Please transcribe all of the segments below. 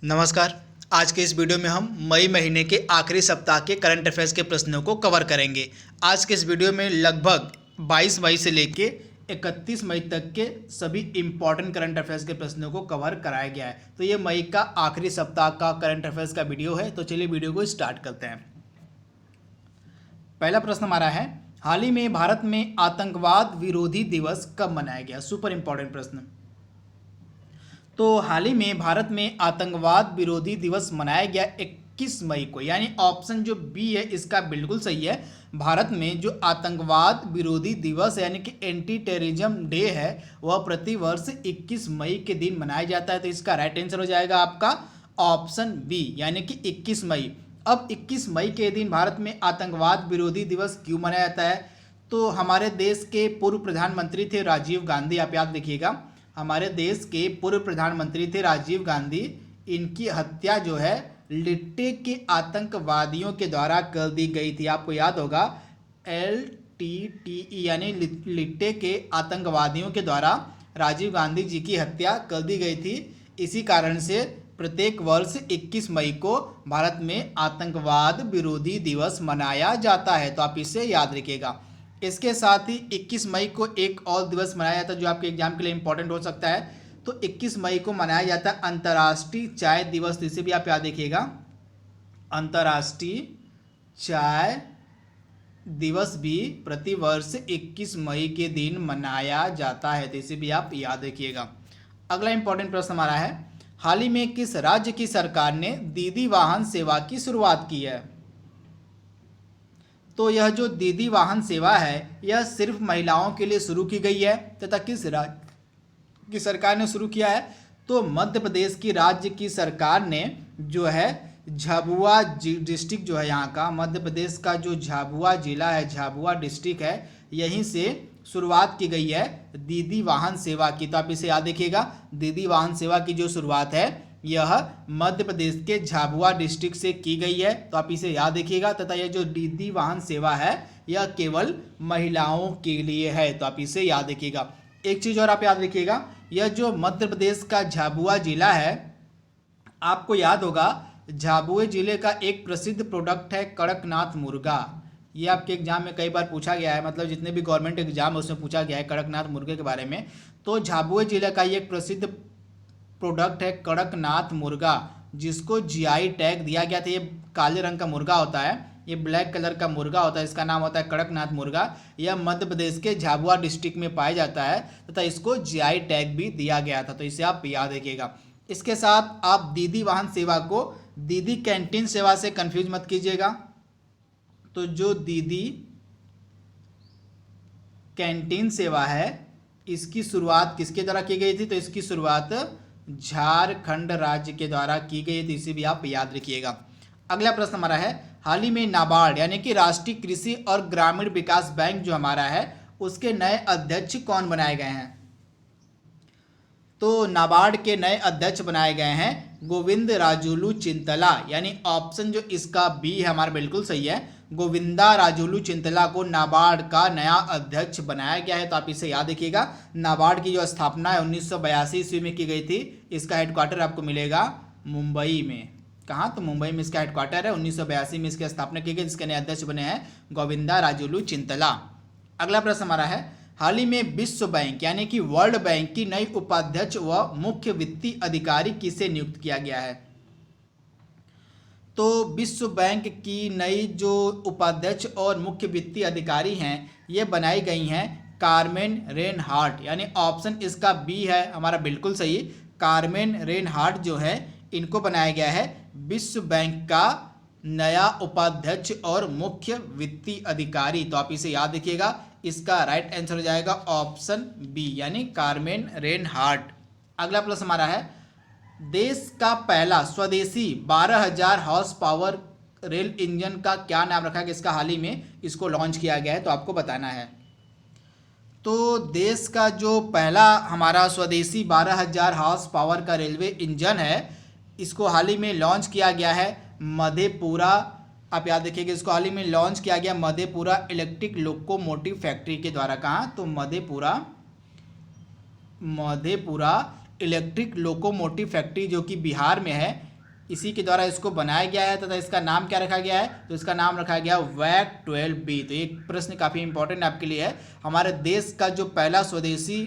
नमस्कार। आज के इस वीडियो में हम मई महीने के आखिरी सप्ताह के करंट अफेयर्स के प्रश्नों को कवर करेंगे। आज के इस वीडियो में लगभग 22 मई से लेके 31 मई तक के सभी इम्पॉर्टेंट करंट अफेयर्स के प्रश्नों को कवर कराया गया है। तो ये मई का आखिरी सप्ताह का करंट अफेयर्स का वीडियो है। तो चलिए वीडियो को स्टार्ट करते हैं। पहला प्रश्न हमारा है, हाल ही में भारत में आतंकवाद विरोधी दिवस कब मनाया गया? सुपर इंपॉर्टेंट प्रश्न। तो हाल ही में भारत में आतंकवाद विरोधी दिवस मनाया गया 21 मई को, यानी ऑप्शन जो बी है इसका बिल्कुल सही है। भारत में जो आतंकवाद विरोधी दिवस है यानी कि एंटी टेररिज्म डे है वह प्रतिवर्ष 21 मई के दिन मनाया जाता है। तो इसका राइट आंसर हो जाएगा आपका ऑप्शन बी यानी कि 21 मई। अब 21 मई के दिन भारत में आतंकवाद विरोधी दिवस क्यों मनाया जाता है? तो हमारे देश के पूर्व प्रधानमंत्री थे राजीव गांधी। आप याद रखिएगा, हमारे देश के पूर्व प्रधानमंत्री थे राजीव गांधी। इनकी हत्या जो है लिट्टे के आतंकवादियों के द्वारा कर दी गई थी। आपको याद होगा LTTE यानी लिट्टे के आतंकवादियों के द्वारा राजीव गांधी जी की हत्या कर दी गई थी। इसी कारण से प्रत्येक वर्ष 21 मई को भारत में आतंकवाद विरोधी दिवस मनाया जाता है। तो आप इसे याद रखिएगा। इसके साथ ही 21 मई को एक और दिवस मनाया जाता है जो आपके एग्जाम के लिए इंपॉर्टेंट हो सकता है। तो 21 मई को मनाया जाता है अंतर्राष्ट्रीय चाय दिवस। इसे भी आप याद रखिएगा, अंतर्राष्ट्रीय चाय दिवस भी प्रतिवर्ष 21 मई के दिन मनाया जाता है। तो इसे भी आप याद रखिएगा। अगला इंपॉर्टेंट प्रश्न हमारा है, हाल ही में किस राज्य की सरकार ने दीदी वाहन सेवा की शुरुआत की है? तो यह जो दीदी वाहन सेवा है यह सिर्फ महिलाओं के लिए शुरू की गई है तथा किस राज्य की सरकार ने शुरू किया है? तो मध्य प्रदेश की राज्य की सरकार ने जो है झाबुआ डिस्ट्रिक्ट जो है यहाँ का, मध्य प्रदेश का जो झाबुआ जिला है, झाबुआ डिस्ट्रिक्ट है, यहीं से शुरुआत की गई है दीदी वाहन सेवा की। तो आप इसे याद रखिएगा, दीदी वाहन सेवा की जो शुरुआत है यह मध्य प्रदेश के झाबुआ डिस्ट्रिक्ट से की गई है। तो आप इसे याद रखिएगा। तथा यह जो दीदी वाहन सेवा है यह केवल महिलाओं के लिए है। तो आप इसे याद रखिएगा। एक चीज़ और आप याद रखिएगा, यह जो मध्य प्रदेश का झाबुआ जिला है, आपको याद होगा झाबुआ जिले का एक प्रसिद्ध प्रोडक्ट है कड़कनाथ मुर्गा। ये आपके एग्जाम में कई बार पूछा गया है, मतलब जितने भी गवर्नमेंट एग्जाम है उसमें पूछा गया है कड़कनाथ मुर्गे के बारे में। तो झाबुआ जिले का ये एक प्रसिद्ध प्रोडक्ट है कड़कनाथ मुर्गा, जिसको GI टैग दिया गया था। ये काले रंग का मुर्गा होता है, ये ब्लैक कलर का मुर्गा होता है, इसका नाम होता है कड़कनाथ मुर्गा। यह मध्य प्रदेश के झाबुआ डिस्ट्रिक्ट में पाया जाता है तथा इसको GI टैग भी दिया गया था। तो इसे आप याद रखिएगा। इसके साथ आप दीदी वाहन सेवा को दीदी कैंटीन सेवा से कंफ्यूज मत कीजिएगा। तो जो दीदी कैंटीन सेवा है इसकी शुरुआत किसके द्वारा की गई थी? तो इसकी शुरुआत झारखंड राज्य के द्वारा की गई थी। इसे भी आप याद रखिएगा। अगला प्रश्न हमारा है, हाल ही में नाबार्ड यानी कि राष्ट्रीय कृषि और ग्रामीण विकास बैंक जो हमारा है उसके नए अध्यक्ष कौन बनाए गए हैं? तो नाबार्ड के नए अध्यक्ष बनाए गए हैं गोविंद राजुलू चिंतला, यानी ऑप्शन जो इसका बी है हमारा बिल्कुल सही है। गोविंदा राजुलू चिंतला को नाबार्ड का नया अध्यक्ष बनाया गया है। तो आप इसे याद रखिएगा। नाबार्ड की जो स्थापना है 1982 ईस्वी में की गई थी। इसका हेडक्वार्टर आपको मिलेगा मुंबई में। कहाँ? तो मुंबई में इसका हेडक्वार्टर है। 1982 में इसकी स्थापना की गई, जिसके नए अध्यक्ष बने हैं गोविंदा राजुलू चिंतला। अगला प्रश्न हमारा है, हाल ही में विश्व बैंक यानी कि वर्ल्ड बैंक की नई उपाध्यक्ष व मुख्य वित्तीय अधिकारी किसे नियुक्त किया गया है? तो विश्व बैंक की नई जो उपाध्यक्ष और मुख्य वित्तीय अधिकारी हैं ये बनाई गई हैं कार्मेन रेनहार्ट, यानी ऑप्शन इसका बी है हमारा बिल्कुल सही। कार्मेन रेनहार्ट जो है इनको बनाया गया है विश्व बैंक का नया उपाध्यक्ष और मुख्य वित्तीय अधिकारी। तो आप इसे याद रखिएगा। इसका राइट आंसर हो जाएगा ऑप्शन बी यानी कार्मेन रेनहार्ट। अगला प्रश्न हमारा है, देश का पहला स्वदेशी 12,000 हॉर्स पावर रेल इंजन का क्या नाम रखा गया? इसका हाल ही में इसको लॉन्च किया गया है। तो आपको बताना है। तो देश का जो पहला हमारा स्वदेशी 12,000 हॉर्स पावर का रेलवे इंजन है इसको हाल ही में लॉन्च किया गया है मधेपुरा। आप याद रखिएगा, इसको हाल ही में लॉन्च किया गया मधेपुरा इलेक्ट्रिक लोकोमोटिव फैक्ट्री के द्वारा। कहाँ? तो मधेपुरा इलेक्ट्रिक लोकोमोटिव फैक्ट्री जो कि बिहार में है, इसी के द्वारा इसको बनाया गया है तथा इसका नाम क्या रखा गया है, तो इसका नाम रखा गया वैक 12B। तो एक प्रश्न काफ़ी इंपॉर्टेंट आपके लिए है। हमारे देश का जो पहला स्वदेशी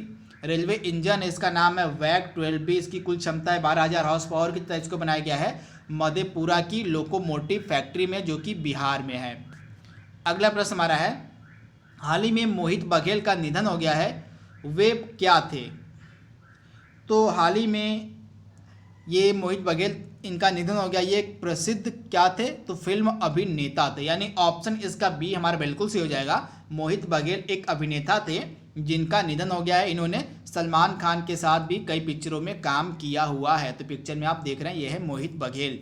रेलवे इंजन है इसका नाम है वैक 12B। इसकी कुल क्षमता है 12,000 हॉर्स पावर की तथा इसको बनाया गया है मधेपुरा की लोकोमोटिव फैक्ट्री में, जो कि बिहार में है। अगला प्रश्न हमारा है, हाल ही में मोहित बघेल का निधन हो गया है, वे क्या थे? तो हाल ही में ये मोहित बघेल इनका निधन हो गया, ये एक प्रसिद्ध क्या थे, तो फिल्म अभिनेता थे। यानी ऑप्शन इसका बी हमारा बिल्कुल सही हो जाएगा। मोहित बघेल एक अभिनेता थे जिनका निधन हो गया है। इन्होंने सलमान खान के साथ भी कई पिक्चरों में काम किया हुआ है। तो पिक्चर में आप देख रहे हैं ये है मोहित बघेल।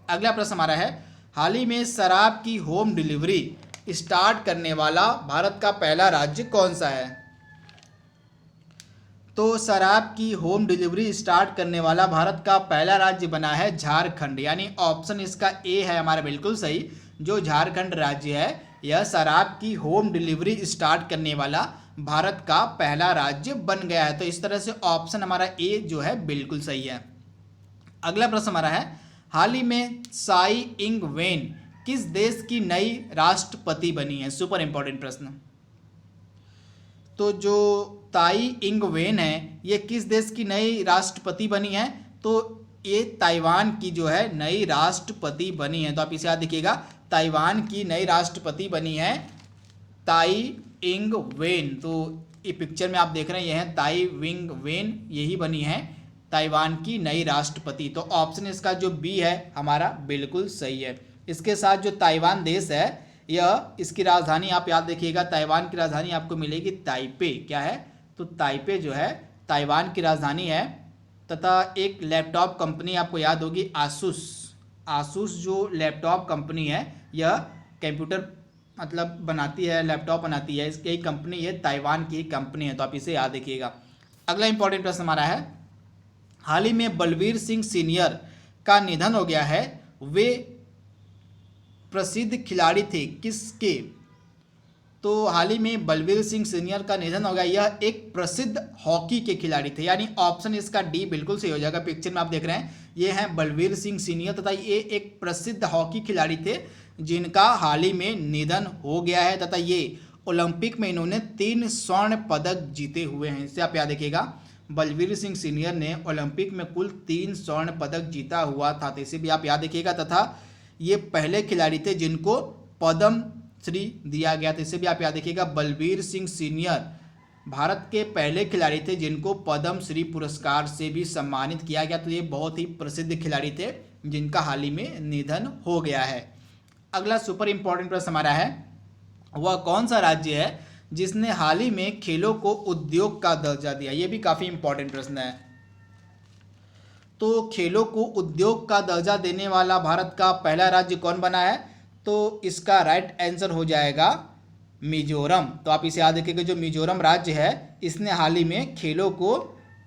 अगला प्रश्न हमारा है, हाल ही में शराब की होम डिलीवरी स्टार्ट करने वाला भारत का पहला राज्य कौन सा है? तो शराब की होम डिलीवरी स्टार्ट करने वाला भारत का पहला राज्य बना है झारखंड। यानी ऑप्शन इसका ए है हमारा बिल्कुल सही। जो झारखंड राज्य है यह शराब की होम डिलीवरी स्टार्ट करने वाला भारत का पहला राज्य बन गया है। तो इस तरह से ऑप्शन हमारा ए जो है बिल्कुल सही है। अगला प्रश्न हमारा है, हाल ही में साई इंग वेन किस देश की नई राष्ट्रपति बनी है? सुपर इंपॉर्टेंट प्रश्न। तो जो ताई इंग वेन है ये किस देश की नई राष्ट्रपति बनी है? तो ये ताइवान की जो है नई राष्ट्रपति बनी है। तो आप इसे याद रखिएगा, ताइवान की नई राष्ट्रपति बनी है ताई इंग वेन। तो ये पिक्चर में आप देख रहे हैं ये है ताई विंग वेन, यही बनी है ताइवान की नई राष्ट्रपति। तो ऑप्शन इसका जो बी है हमारा बिल्कुल सही है। इसके साथ जो ताइवान देश है यह इसकी राजधानी आप याद रखिएगा, ताइवान की राजधानी आपको मिलेगी ताइपे। क्या है? तो ताइपे जो है ताइवान की राजधानी है। तथा एक लैपटॉप कंपनी आपको याद होगी आसूस। आसूस जो लैपटॉप कंपनी है यह कंप्यूटर मतलब बनाती है, लैपटॉप बनाती है, इसकी कंपनी ये ताइवान की कंपनी है। तो आप इसे याद रखिएगा। अगला इंपॉर्टेंट प्रश्न हमारा है, हाल ही में बलवीर सिंह सीनियर का निधन हो गया है, वे प्रसिद्ध खिलाड़ी थे किसके? तो हाल ही में बलवीर सिंह सीनियर का निधन हो गया, यह एक प्रसिद्ध हॉकी के खिलाड़ी थे। यानी ऑप्शन इसका डी बिल्कुल सही हो जाएगा। पिक्चर में आप देख रहे हैं ये हैं बलवीर सिंह सीनियर तथा ये एक प्रसिद्ध हॉकी खिलाड़ी थे जिनका हाल ही में निधन हो गया है। तथा ये ओलंपिक में इन्होंने 3 स्वर्ण पदक जीते हुए हैं। इसे आप याद रखिएगा, बलवीर सिंह सीनियर ने ओलंपिक में कुल 3 स्वर्ण पदक जीता हुआ था। तो इसे भी आप याद रखिएगा। तथा ये पहले खिलाड़ी थे जिनको पद्म श्री दिया गया था। इसे भी आप याद रखिएगा, बलवीर सिंह सीनियर भारत के पहले खिलाड़ी थे जिनको पद्म श्री पुरस्कार से भी सम्मानित किया गया। तो ये बहुत ही प्रसिद्ध खिलाड़ी थे जिनका हाल ही में निधन हो गया है। अगला सुपर इंपॉर्टेंट प्रश्न हमारा है, वह कौन सा राज्य है जिसने हाल ही में खेलों को उद्योग का दर्जा दिया? ये भी काफ़ी इंपॉर्टेंट प्रश्न है। तो खेलों को उद्योग का दर्जा देने वाला भारत का पहला राज्य कौन बना है? तो इसका राइट आंसर हो जाएगा मिजोरम। तो आप इसे याद रखिएगा, जो मिजोरम राज्य है इसने हाल ही में खेलों को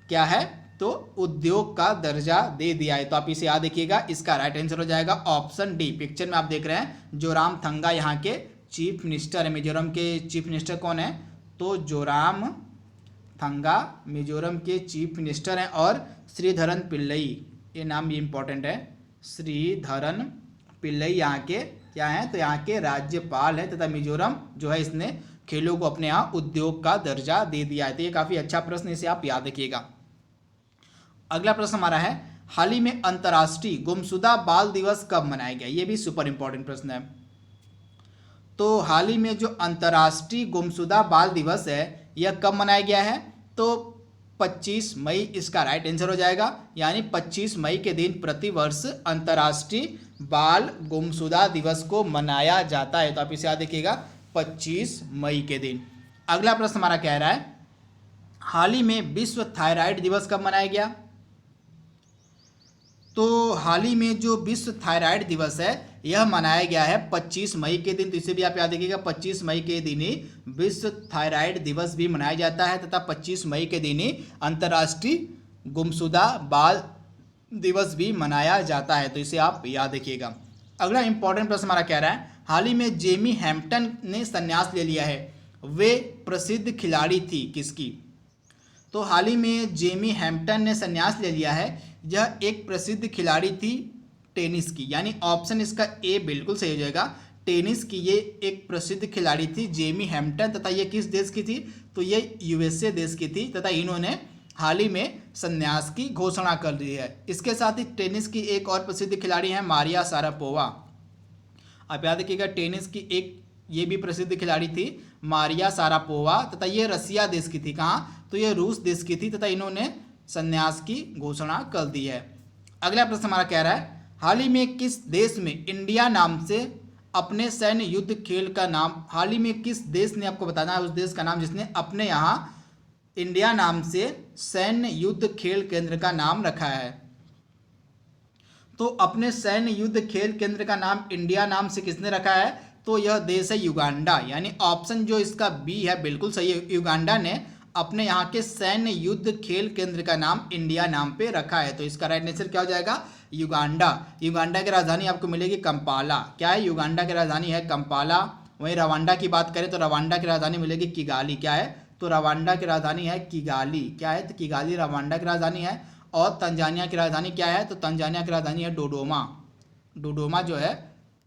क्या है तो उद्योग का दर्जा दे दिया है। तो आप इसे याद रखिएगा, इसका राइट आंसर हो जाएगा ऑप्शन डी। पिक्चर में आप देख रहे हैं जोरामथंगा यहाँ के चीफ मिनिस्टर है। मिजोरम के चीफ मिनिस्टर कौन है? तो जोरामथंगा मिजोरम के चीफ मिनिस्टर हैं। और श्रीधरन पिल्लई, ये नाम भी इम्पोर्टेंट है, श्रीधरन पिल्लई यहाँ के क्या हैं? तो यहाँ के राज्यपाल हैं। तथा मिजोरम जो है इसने खेलों को अपने यहाँ उद्योग का दर्जा दे दिया है। तो ये काफ़ी अच्छा प्रश्न, इसे आप याद रखिएगा। अगला प्रश्न हमारा है, हाल ही में अंतर्राष्ट्रीय गुमशुदा बाल दिवस कब मनाया गया? ये भी सुपर इंपॉर्टेंट प्रश्न है। तो हाल ही में जो अंतर्राष्ट्रीय गुमशुदा बाल दिवस है यह कब मनाया गया है? तो 25 मई इसका राइट आंसर हो जाएगा। यानी 25 मई के दिन प्रतिवर्ष अंतर्राष्ट्रीय बाल गुमशुदा दिवस को मनाया जाता है। तो आप इसे याद रखिएगा, 25 मई के दिन। अगला प्रश्न हमारा कह रहा है, हाल ही में विश्व थायराइड दिवस कब मनाया गया? तो हाल ही में जो विश्व थायराइड दिवस है यह मनाया गया है 25 मई के दिन। तो इसे भी आप याद रखिएगा, 25 मई के दिन ही विश्व थायराइड दिवस भी मनाया जाता है तथा 25 मई के दिन ही अंतर्राष्ट्रीय गुमशुदा बाल दिवस भी मनाया जाता है। तो इसे आप याद रखिएगा। अगला इंपॉर्टेंट प्रश्न हमारा कह रहा है, हाल ही में जेमी हैम्पटन ने संन्यास ले लिया है, वे प्रसिद्ध खिलाड़ी थी किसकी? तो हाल ही में जेमी हैम्पटन ने संन्यास ले लिया है, यह एक प्रसिद्ध खिलाड़ी थी टेनिस की, यानी ऑप्शन इसका ए बिल्कुल सही हो जाएगा। टेनिस की ये एक प्रसिद्ध खिलाड़ी थी जेमी हैम्पटन, तथा ये किस देश की थी, तो ये यूएसए देश की थी, तथा इन्होंने हाल ही में संन्यास की घोषणा कर दी है। इसके साथ ही टेनिस की एक और प्रसिद्ध खिलाड़ी है मारिया शारापोवा। आप याद रखिएगा, टेनिस की एक ये भी प्रसिद्ध खिलाड़ी थी मारिया शारापोवा, तथा ये रसिया देश की थी। कहाँ, तो ये रूस देश की थी, तथा इन्होंने संन्यास की घोषणा कर दी है। अगला प्रश्न हमारा कह रहा है, हाल ही में किस देश में इंडिया नाम से अपने सैन्य युद्ध खेल का नाम, हाल ही में किस देश ने, आपको बताना है उस देश का नाम जिसने अपने यहाँ इंडिया नाम से सैन्य युद्ध खेल केंद्र का नाम रखा है। तो अपने सैन्य युद्ध खेल केंद्र का नाम इंडिया नाम से किसने रखा है, तो यह देश है युगांडा, यानी ऑप्शन जो इसका बी है बिल्कुल सही है। युगांडा ने अपने यहाँ के सैन्य युद्ध खेल केंद्र का नाम इंडिया नाम पे रखा है। तो इसका राइट आंसर क्या हो जाएगा, युगांडा। युगांडा की राजधानी आपको मिलेगी कंपाला। क्या है, युगांडा की राजधानी है कंपाला। वहीं रवांडा की बात करें तो रवांडा की राजधानी मिलेगी किगाली। क्या है, तो रवांडा की राजधानी है किगाली। क्या है, तो किगाली रवांडा की राजधानी है। और तंजानिया की राजधानी क्या है, तो तंजानिया की राजधानी है डोडोमा। डोडोमा जो है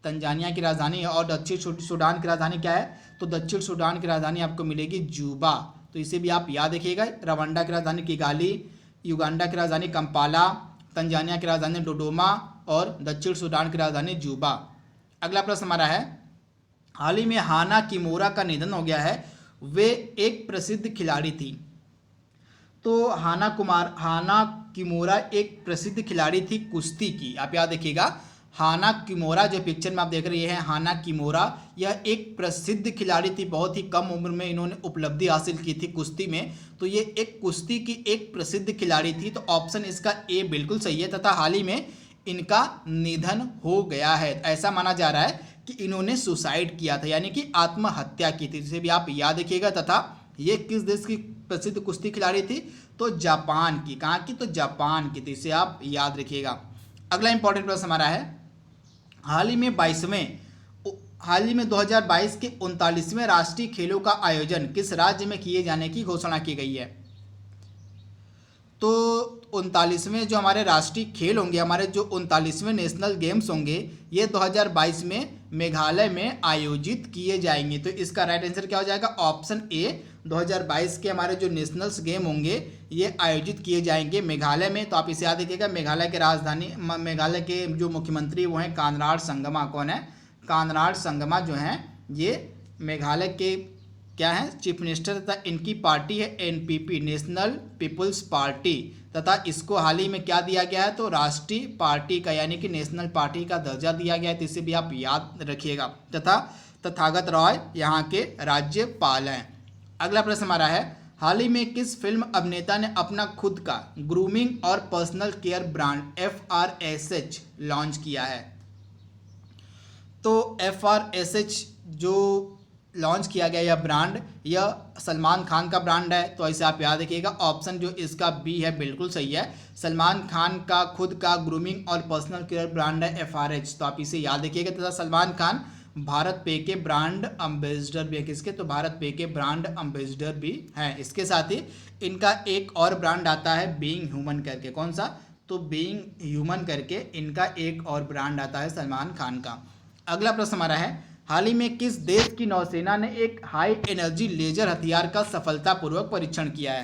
तंजानिया की राजधानी है। और दक्षिण सूडान की राजधानी क्या है, तो दक्षिण सूडान की राजधानी आपको मिलेगी जूबा। तो इसे भी आप याद रखिएगा, रवांडा की राजधानी किगाली, युगांडा की राजधानी कंपाला, तंजानिया की राजधानी डोडोमा और दक्षिण सूडान की राजधानी जूबा। अगला प्रश्न हमारा है, हाल ही में हाना किमोरा का निधन हो गया है, वे एक प्रसिद्ध खिलाड़ी थी। तो हाना किमोरा एक प्रसिद्ध खिलाड़ी थी कुश्ती की। आप याद रखिएगा, हाना किमोरा जो पिक्चर में आप देख रहे हैं हाना किमोरा, यह एक प्रसिद्ध खिलाड़ी थी। बहुत ही कम उम्र में इन्होंने उपलब्धि हासिल की थी कुश्ती में। तो ये एक कुश्ती की एक प्रसिद्ध खिलाड़ी थी। तो ऑप्शन इसका ए बिल्कुल सही है, तथा हाल ही में इनका निधन हो गया है। ऐसा माना जा रहा है कि इन्होंने सुसाइड किया था, यानी कि आत्महत्या की थी। जिसे भी आप याद रखिएगा। तथा ये किस देश की प्रसिद्ध कुश्ती खिलाड़ी थी, तो जापान की। कहाँ की, तो जापान की थी। इसे आप याद रखिएगा। अगला इंपॉर्टेंट प्रश्न हमारा है, हाल ही में 2022 के 39वें राष्ट्रीय खेलों का आयोजन किस राज्य में किए जाने की घोषणा की गई है। तो 39वें जो हमारे राष्ट्रीय खेल होंगे, हमारे जो 39वें नेशनल गेम्स होंगे, ये 2022 में मेघालय में आयोजित किए जाएंगे। तो इसका राइट आंसर क्या हो जाएगा, ऑप्शन ए। 2022 के हमारे जो नेशनल्स गेम होंगे ये आयोजित किए जाएंगे मेघालय में। तो आप इसे याद रखिएगा, मेघालय के राजधानी, मेघालय के जो मुख्यमंत्री वो हैं कानराड संगमा। कौन है, कानराड संगमा जो हैं ये मेघालय के क्या है, चीफ मिनिस्टर। तथा इनकी पार्टी है एनपीपी, नेशनल पीपुल्स पार्टी। तथा इसको हाल ही में क्या दिया गया है, तो राष्ट्रीय पार्टी का यानी कि नेशनल पार्टी का दर्जा दिया गया है। तो इसे भी आप याद रखिएगा। तथा तथागत रॉय यहाँ के राज्यपाल हैं। अगला प्रश्न हमारा है, हाल ही में किस फिल्म अभिनेता ने अपना खुद का ग्रूमिंग और personal care brand FRSH launch किया है। तो FRSH जो लॉन्च किया गया यह ब्रांड, यह सलमान खान का ब्रांड है। तो ऐसे आप याद रखिएगा, ऑप्शन जो इसका बी है बिल्कुल सही है। सलमान खान का खुद का ग्रूमिंग और पर्सनल केयर ब्रांड है FRH। तो आप इसे याद रखिएगा। तथा सलमान खान भारत पे के ब्रांड एम्बेसडर भी है। किसके, तो भारत पे के ब्रांड एम्बेसडर भी हैं। इसके साथ ही इनका एक और ब्रांड आता है बीइंग ह्यूमन करके। कौन सा, तो बीइंग ह्यूमन करके इनका एक और ब्रांड आता है सलमान खान का। अगला प्रश्न हमारा है, हाल ही में किस देश की नौसेना ने एक हाई एनर्जी लेजर हथियार का सफलतापूर्वक परीक्षण किया है।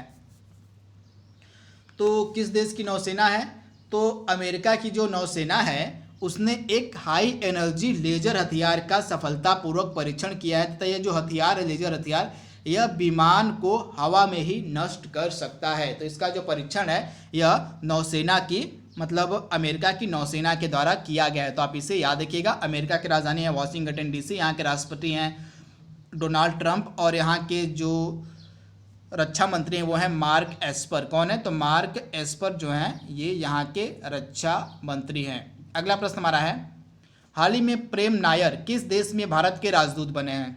तो किस देश की नौसेना है, तो अमेरिका की जो नौसेना है उसने एक हाई एनर्जी लेजर हथियार का सफलतापूर्वक परीक्षण किया है। तथा यह जो हथियार है लेजर हथियार, यह विमान को हवा में ही नष्ट कर सकता है। तो इसका जो परीक्षण है यह नौसेना की, मतलब अमेरिका की नौसेना के द्वारा किया गया है। तो आप इसे याद रखिएगा। अमेरिका की राजधानी है वाशिंगटन DC। यहाँ के राष्ट्रपति हैं डोनाल्ड ट्रंप और यहाँ के जो रक्षा मंत्री हैं वो हैं मार्क एस्पर। कौन है, तो मार्क एस्पर जो हैं ये यहाँ के रक्षा मंत्री हैं। अगला प्रश्न हमारा है, हाल ही में प्रेम नायर किस देश में भारत के राजदूत बने हैं।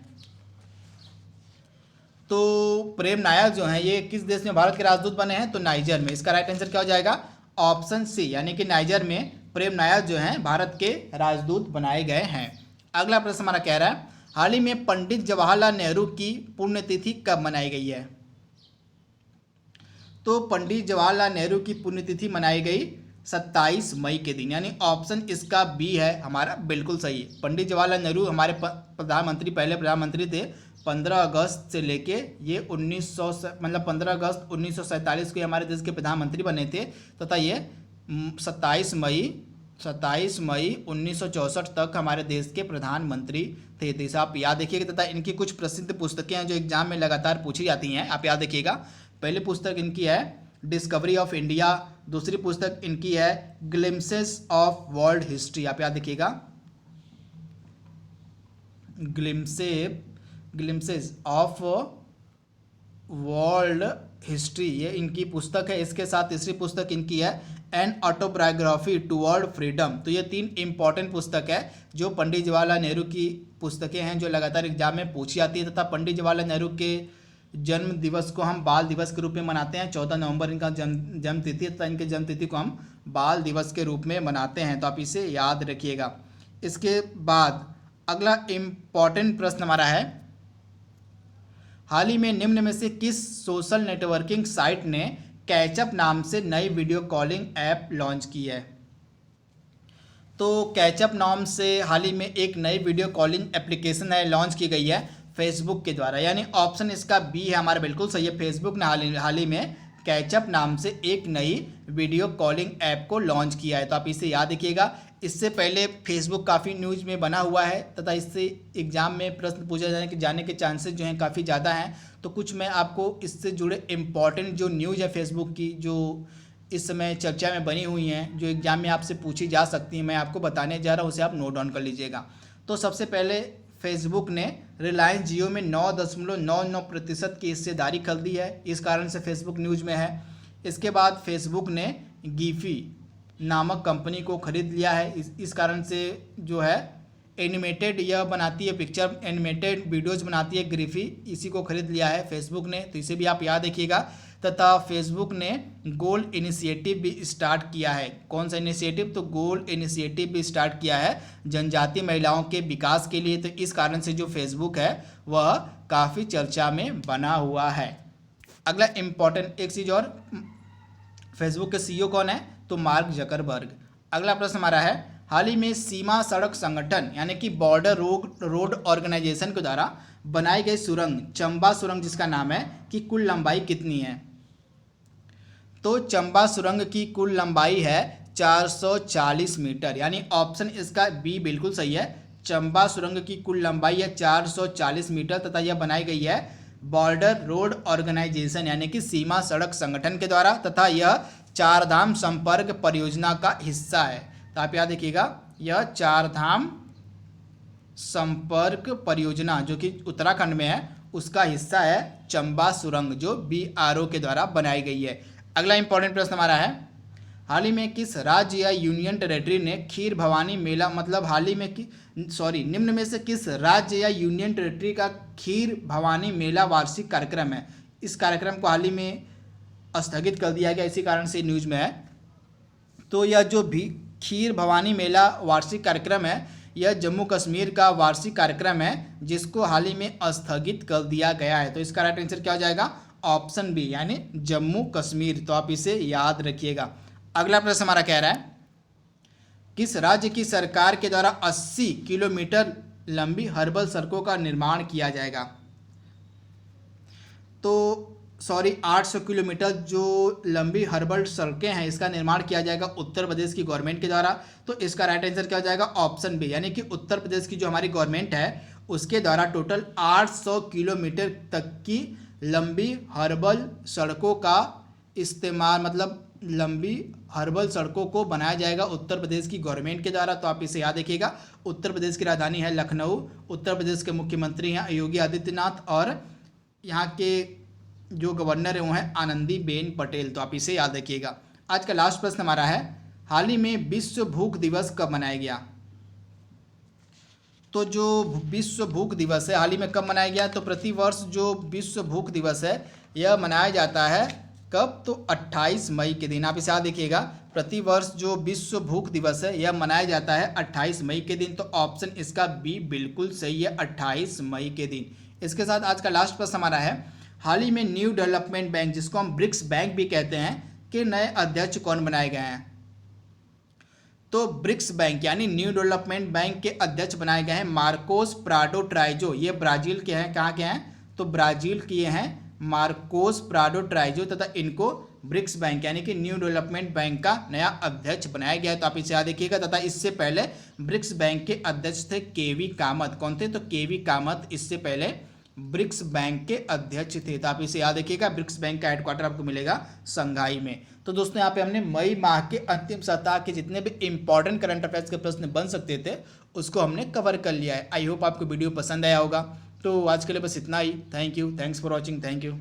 तो प्रेम नायर जो हैं ये किस देश में भारत के राजदूत बने हैं, तो नाइजर में। इसका राइट आंसर क्या हो जाएगा, ऑप्शन सी, यानी कि नाइजर में प्रेम नायर जो हैं भारत के राजदूत बनाए गए हैं। अगला प्रश्न हमारा कह रहा है, हाल ही में पंडित जवाहरलाल नेहरू की पुण्यतिथि कब मनाई गई है। तो पंडित जवाहरलाल नेहरू की पुण्यतिथि मनाई गई 27 मई के दिन, यानी ऑप्शन इसका बी है हमारा बिल्कुल सही है। पंडित जवाहरलाल नेहरू हमारे प्रधानमंत्री, पहले प्रधानमंत्री थे। 15 अगस्त से लेके ये 1900 मतलब 15 अगस्त 1947 को हमारे देश के प्रधानमंत्री बने थे, तथा ये 27 मई 1964 तक हमारे देश के प्रधानमंत्री थे। तो इसे आप याद रखिएगा। तथा इनकी कुछ प्रसिद्ध पुस्तकें हैं जो एग्जाम में लगातार पूछी जाती हैं, आप याद रखिएगा। पहली पुस्तक इनकी है डिस्कवरी ऑफ इंडिया, दूसरी पुस्तक इनकी है ग्लिम्सेस ऑफ वर्ल्ड हिस्ट्री, आप याद रखिएगा, ग्लिम्सेस ऑफ वर्ल्ड हिस्ट्री, ये इनकी पुस्तक है। इसके साथ तीसरी पुस्तक इनकी है एन ऑटोबायोग्राफी टुवर्ड फ्रीडम। तो ये 3 इंपॉर्टेंट पुस्तक है जो पंडित जवाहरलाल नेहरू की पुस्तकें हैं जो लगातार एग्जाम में पूछी जाती है। तथा पंडित जवाहरलाल नेहरू के जन्म दिवस को हम बाल दिवस के रूप में मनाते हैं। 14 नवंबर इनका जन्म तिथि, तथा इनके जन्म तिथि को हम बाल दिवस के रूप में मनाते हैं। तो आप इसे याद रखिएगा। इसके बाद अगला इम्पॉर्टेंट प्रश्न हमारा है, हाल ही में निम्न में से किस सोशल नेटवर्किंग साइट ने कैचअप नाम से नई वीडियो कॉलिंग ऐप लॉन्च की है? तो कैचअप नाम से हाल ही में एक नई वीडियो कॉलिंग एप्लीकेशन है, लॉन्च की गई है फेसबुक के द्वारा, यानी ऑप्शन इसका बी है हमारा बिल्कुल सही है। फेसबुक ने हाल ही में कैचअप नाम से एक नई वीडियो कॉलिंग ऐप को लॉन्च किया है। तो आप इसे याद रखिएगा। इससे पहले फेसबुक काफ़ी न्यूज़ में बना हुआ है, तथा इससे एग्जाम में प्रश्न पूछे जाने के चांसेस जो हैं काफ़ी ज़्यादा हैं। तो कुछ मैं आपको इससे जुड़े इम्पॉर्टेंट जो न्यूज़ है फेसबुक की, जो इस समय चर्चा में बनी हुई हैं, जो एग्जाम में आपसे पूछी जा सकती हैं, मैं आपको बताने जा रहा हूँ, उसे आप नोट डाउन कर लीजिएगा। तो सबसे पहले फेसबुक ने रिलायंस जियो में 9.99% की हिस्सेदारी खरीदी है, इस कारण से फेसबुक न्यूज़ में है। इसके बाद फेसबुक ने गीफी नामक कंपनी को खरीद लिया है, इस कारण से जो है एनिमेटेड यह बनाती है, पिक्चर एनिमेटेड वीडियोज बनाती है ग्रीफी, इसी को खरीद लिया है फेसबुक ने। तो इसे भी आप याद रखिएगा। तथा फेसबुक ने गोल इनिशिएटिव भी स्टार्ट किया है। कौन सा इनिशिएटिव? तो गोल इनिशिएटिव भी स्टार्ट किया है जनजातीय महिलाओं के विकास के लिए। तो इस कारण से जो फेसबुक है वह काफ़ी चर्चा में बना हुआ है। अगला इम्पॉर्टेंट एक चीज़ और, फेसबुक के सीईओ कौन है? तो मार्क जकरबर्ग। अगला प्रश्न हमारा है, हाल ही में सीमा सड़क संगठन यानी कि बॉर्डर रोड ऑर्गेनाइजेशन के द्वारा बनाई गई सुरंग, चंबा सुरंग जिसका नाम है, की कुल लंबाई कितनी है? तो चंबा सुरंग की कुल लंबाई है 440 मीटर, यानी ऑप्शन इसका बी बिल्कुल सही है। चंबा सुरंग की कुल लंबाई है 440 मीटर, तथा यह बनाई गई है बॉर्डर रोड ऑर्गेनाइजेशन यानी कि सीमा सड़क संगठन के द्वारा, तथा यह चारधाम संपर्क परियोजना का हिस्सा है। तो आप याद रखिएगा, यह चारधाम संपर्क परियोजना जो कि उत्तराखंड में है उसका हिस्सा है चंबा सुरंग, जो BRO के द्वारा बनाई गई है। अगला इंपॉर्टेंट प्रश्न हमारा है, हाल ही में किस राज्य या यूनियन टेरेटरी ने खीर भवानी मेला, मतलब हाल ही में निम्न में से किस राज्य या यूनियन टेरेटरी का खीर भवानी मेला वार्षिक कार्यक्रम है? इस कार्यक्रम को हाल ही में स्थगित कर दिया गया, इसी कारण से न्यूज़ में है। तो यह जो भी खीर भवानी मेला वार्षिक कार्यक्रम है, यह जम्मू कश्मीर का वार्षिक कार्यक्रम है जिसको हाल ही में स्थगित कर दिया गया है। तो इसका राइट आंसर क्या हो जाएगा? ऑप्शन बी, यानी जम्मू कश्मीर। तो आप इसे याद रखिएगा। अगला प्रश्न हमारा कह रहा है, किस राज्य की सरकार के द्वारा 80 किलोमीटर लंबी हर्बल सड़कों का निर्माण किया जाएगा? तो 800 किलोमीटर जो लंबी हर्बल सड़कें हैं इसका निर्माण किया जाएगा उत्तर प्रदेश की गवर्नमेंट के द्वारा। तो इसका राइट आंसर क्या हो जाएगा? ऑप्शन बी, यानी कि उत्तर प्रदेश की जो हमारी गवर्नमेंट है उसके द्वारा टोटल 800 किलोमीटर तक की लंबी हर्बल सड़कों का इस्तेमाल, मतलब लंबी हर्बल सड़कों को बनाया जाएगा उत्तर प्रदेश की गवर्नमेंट के द्वारा। तो आप इसे याद रखिएगा। उत्तर प्रदेश की राजधानी है लखनऊ, उत्तर प्रदेश के मुख्यमंत्री हैं योगी आदित्यनाथ, और यहाँ के जो गवर्नर है वो हैं आनंदीबेन पटेल। तो आप इसे याद रखिएगा। आज का लास्ट प्रश्न हमारा है, हाल ही में विश्व भूख दिवस कब मनाया गया? तो जो विश्व भूख दिवस है हाल ही में कब मनाया गया? तो प्रतिवर्ष जो विश्व भूख दिवस है यह मनाया जाता है कब? तो 28 मई के दिन। आप इसे याद रखिएगा। प्रतिवर्ष जो विश्व भूख दिवस है यह मनाया जाता है 28 मई के दिन। तो ऑप्शन इसका बी बिल्कुल सही है, 28 मई के दिन। इसके साथ आज का लास्ट प्रश्न हमारा है, हाल ही में न्यू डेवलपमेंट बैंक जिसको हम ब्रिक्स बैंक भी कहते हैं के नए अध्यक्ष कौन बनाए गए हैं? तो ब्रिक्स बैंक यानी न्यू डेवलपमेंट बैंक के अध्यक्ष बनाए गए हैं मार्कोस प्राडो ट्राइजो। ये ब्राजील के हैं, कहाँ के हैं, तो ब्राजील के हैं मार्कोस प्राडो ट्राइजो, तथा इनको ब्रिक्स बैंक यानी कि न्यू डेवलपमेंट बैंक का नया अध्यक्ष बनाया गया है। तो आप इसे याद रखिएगा। तथा इससे पहले ब्रिक्स बैंक के अध्यक्ष थे केवी कामत। कौन थे, तो केवी कामत इससे पहले ब्रिक्स बैंक के अध्यक्ष थे। तो आप इसे याद रखिएगा। ब्रिक्स बैंक का हेडक्वार्टर आपको मिलेगा संघाई में। तो दोस्तों यहाँ पे हमने मई माह के अंतिम सप्ताह के जितने भी इंपॉर्टेंट करंट अफेयर्स के प्रश्न बन सकते थे उसको हमने कवर कर लिया है। आई होप आपको वीडियो पसंद आया होगा। तो आज के लिए बस इतना ही। Thank you, thanks for watching, thank you.